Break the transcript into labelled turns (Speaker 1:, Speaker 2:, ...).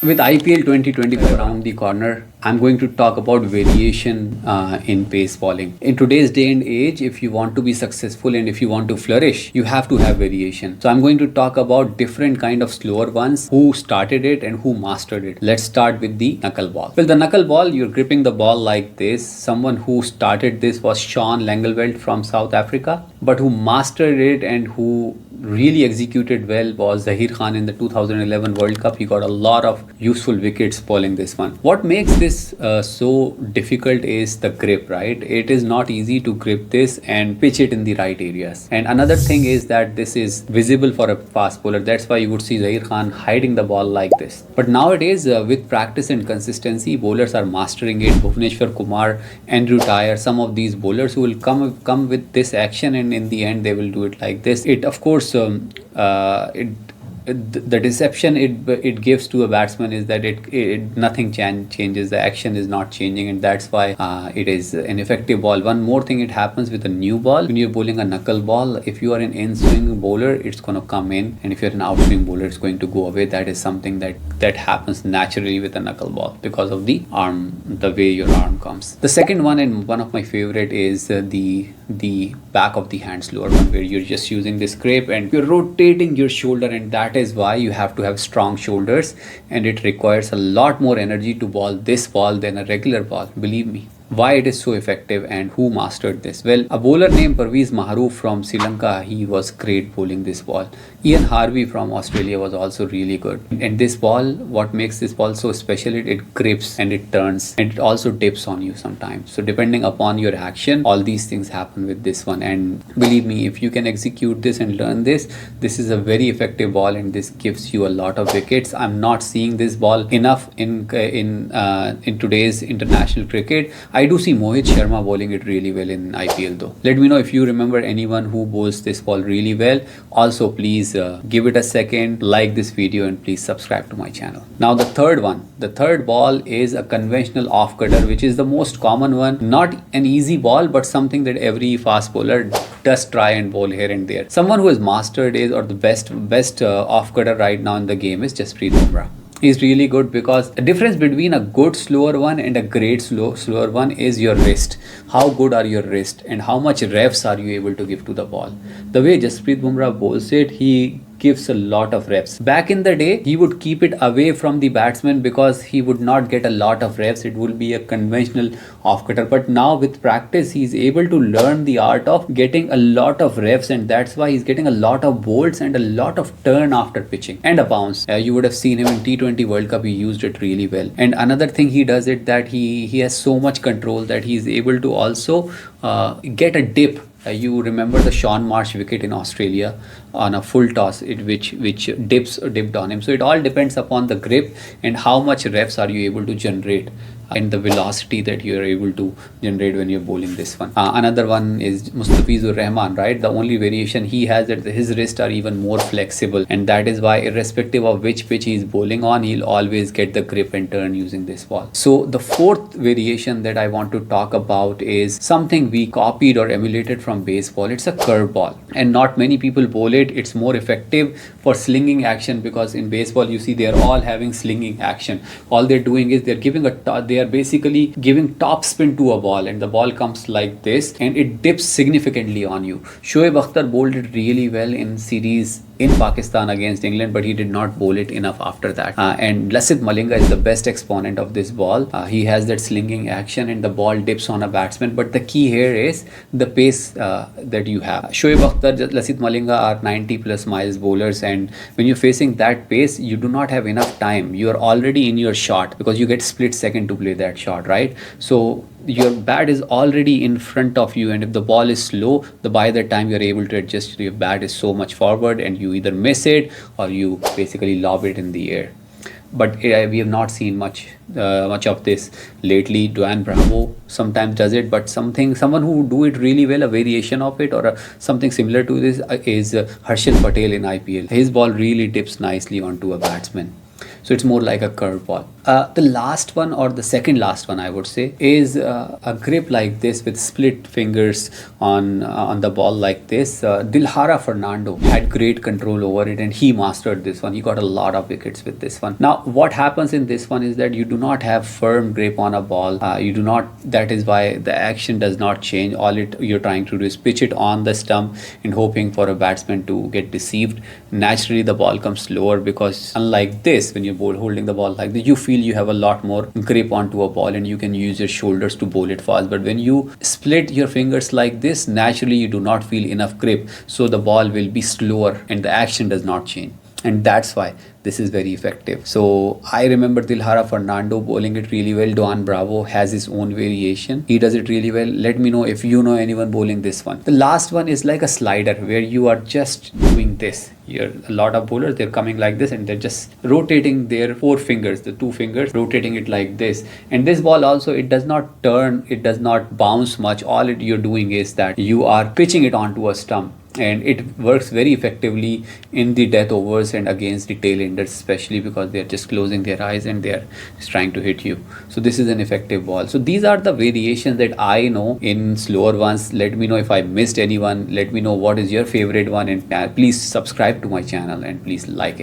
Speaker 1: With IPL 2024 around the corner, I'm going to talk about variation in pace bowling. In today's day and age, if you want to be successful and if you want to flourish, you have to have variation. So I'm going to talk about different kind of slower ones, who started it and who mastered it. Let's start with the knuckle ball. Well, the knuckle ball, you're gripping the ball like this. Someone who started this was Sean Langelveld from South Africa, but who mastered it and who really executed well was Zahir Khan in the 2011 World Cup. He got a lot of useful wickets bowling this one. What makes this so difficult is the grip, right? It is not easy to grip this and pitch it in the right areas. And another thing is that this is visible for a fast bowler. That's why you would see Zahir Khan hiding the ball like this. But nowadays, with practice and consistency, bowlers are mastering it. Bhuvneshwar Kumar, Andrew Tyre, some of these bowlers who will come with this action, and in the end they will do it like this. It of course the deception it gives to a batsman is that nothing changes. The action is not changing, and that's why it is an effective ball. One more thing, it happens with a new ball. When you're bowling a knuckle ball, if you are an in-swing bowler, it's going to come in, and if you're an out-swing bowler, it's going to go away. That is something that happens naturally with a knuckle ball because of the arm, the way your arm comes. The second one, and one of my favorite, is the back of the hand slower one, where you're just using this grip and you're rotating your shoulder, and that is why you have to have strong shoulders, and it requires a lot more energy to bowl this ball than a regular ball, believe me. Why it is so effective and who mastered this? Well, a bowler named Parvez Maharouf from Sri Lanka, he was great bowling this ball. Ian Harvey from Australia was also really good. And this ball, what makes this ball so special, it grips and it turns, and it also dips on you sometimes. So depending upon your action, all these things happen with this one. And believe me, if you can execute this and learn this is a very effective ball, and this gives you a lot of wickets. I'm not seeing this ball enough in today's international cricket. I do see Mohit Sharma bowling it really well in IPL though. Let me know if you remember anyone who bowls this ball really well. Also, please give it a second, like this video, and please subscribe to my channel. Now the third one. The third ball is a conventional off cutter, which is the most common one. Not an easy ball, but something that every fast bowler does try and bowl here and there. Someone who has mastered it, or the best off cutter right now in the game, is Jasprit Bumrah. Is really good, because the difference between a good slower one and a great slower one is your wrist. How good are your wrist, and how much revs are you able to give to the ball? The way Jasprit Bumrah bowls it, he gives a lot of revs. Back in the day, he would keep it away from the batsman because he would not get a lot of revs. It would be a conventional off cutter. But now with practice, he's able to learn the art of getting a lot of revs, and that's why he's getting a lot of bolts and a lot of turn after pitching and a bounce. You would have seen him in T20 World Cup. He used it really well. And another thing he does it, that he has so much control that he's able to also get a dip. You remember the Sean Marsh wicket in Australia on a full toss, which dipped on him. So it all depends upon the grip and how much reps are you able to generate, and the velocity that you are able to generate when you're bowling this one. Another one is Mustafizur Rahman, right? The only variation he has that his wrists are even more flexible, and that is why irrespective of which pitch he's bowling on, he'll always get the grip and turn using this ball. So the fourth variation that I want to talk about is something we copied or emulated from baseball. It's a curve ball, and not many people bowl it. It's more effective for slinging action, because in baseball you see they're all having slinging action. All they're doing is they are basically giving top spin to a ball, and the ball comes like this and it dips significantly on you. Shoaib Akhtar bowled it really well in series in Pakistan against England, but he did not bowl it enough after that. And Lasith Malinga is the best exponent of this ball. He has that slinging action and the ball dips on a batsman, but the key here is the pace that you have. Shoaib Akhtar, Lasith Malinga are 90 plus miles bowlers, and when you're facing that pace, you do not have enough time. You are already in your shot because you get split second to play that shot, right? So your bat is already in front of you, and if the ball is slow, by the time you're able to adjust, your bat is so much forward and you either miss it or you basically lob it in the air. But we have not seen much of this lately. Dwayne Bravo sometimes does it, but someone who do it really well, a variation of it or something similar to this is Harshal Patel in IPL. His ball really dips nicely onto a batsman. So it's more like a curve ball. The last one, or the second last one I would say, is a grip like this with split fingers on the ball like this. Dilhara Fernando had great control over it, and he mastered this one. He got a lot of wickets with this one. Now what happens in this one is that you do not have firm grip on a ball. You do not, that is why the action does not change. All you're trying to do is pitch it on the stump and hoping for a batsman to get deceived. Naturally the ball comes slower, because unlike this, when you're holding the ball like this, you feel you have a lot more grip onto a ball and you can use your shoulders to bowl it fast. But when you split your fingers like this, naturally you do not feel enough grip, so the ball will be slower and the action does not change. And that's why this is very effective. So I remember Dilhara Fernando bowling it really well. Don Bravo has his own variation. He does it really well. Let me know if you know anyone bowling this one. The last one is like a slider, where you are just doing this. You're a lot of bowlers, they're coming like this and they're just rotating their four fingers, the two fingers, rotating it like this. And this ball also, it does not turn, it does not bounce much. All you're doing is that you are pitching it onto a stump, and it works very effectively in the death overs and against the tail enders, especially because they're just closing their eyes and they're just trying to hit you. So this is an effective ball. So these are the variations that I know in slower ones. Let me know if I missed anyone. Let me know what is your favorite one, and please subscribe to my channel and please like it.